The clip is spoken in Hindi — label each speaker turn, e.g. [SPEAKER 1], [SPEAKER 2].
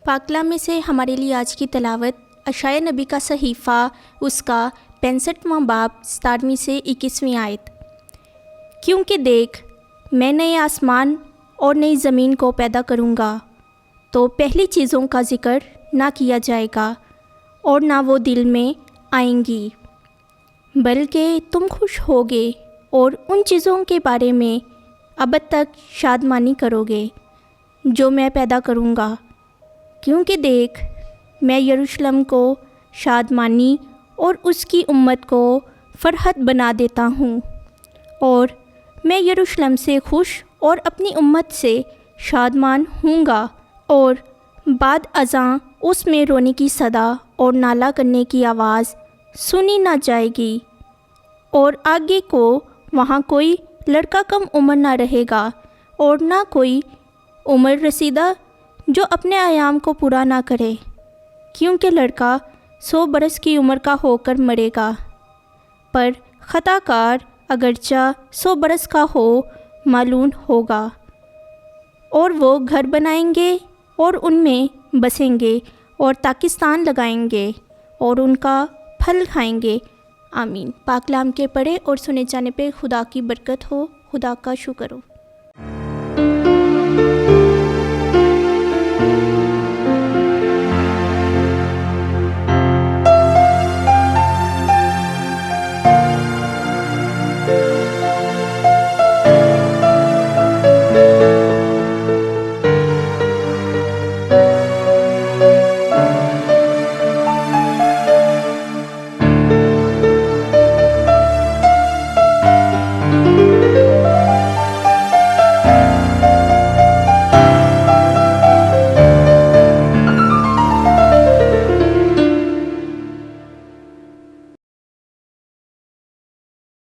[SPEAKER 1] पाकलाम में से हमारे लिए आज की तलावत अशाया नबी का सहीफ़ा उसका 65वां बाब 17वीं से 21वीं आयत। क्योंकि देख, मैं नए आसमान और नई ज़मीन को पैदा करूँगा, तो पहली चीज़ों का ज़िक्र ना किया जाएगा और ना वो दिल में आएंगी, बल्कि तुम खुश होगे और उन चीज़ों के बारे में अब तक शादमानी करोगे जो मैं पैदा करूँगा। क्योंकि देख, मैं यरूशलेम को शादमानी और उसकी उम्मत को फ़रहत बना देता हूँ, और मैं यरूशलेम से खुश और अपनी उम्मत से शादमान हूँगा, और बाद अज़ां उसमें रोने की सदा और नाला करने की आवाज़ सुनी ना जाएगी, और आगे को वहाँ कोई लड़का कम उम्र ना रहेगा और ना कोई उम्र रसीदा जो अपने आयाम को पूरा ना करे, क्योंकि लड़का 100 बरस की उम्र का होकर मरेगा, पर ख़ताकार अगरचा 100 बरस का हो मालूम होगा। और वो घर बनाएंगे और उनमें बसेंगे और ताकिस्तान लगाएंगे और उनका फल खाएंगे। आमीन। पाकलाम के पढ़े और सुने जाने पे खुदा की बरकत हो। खुदा का शुक्र हो।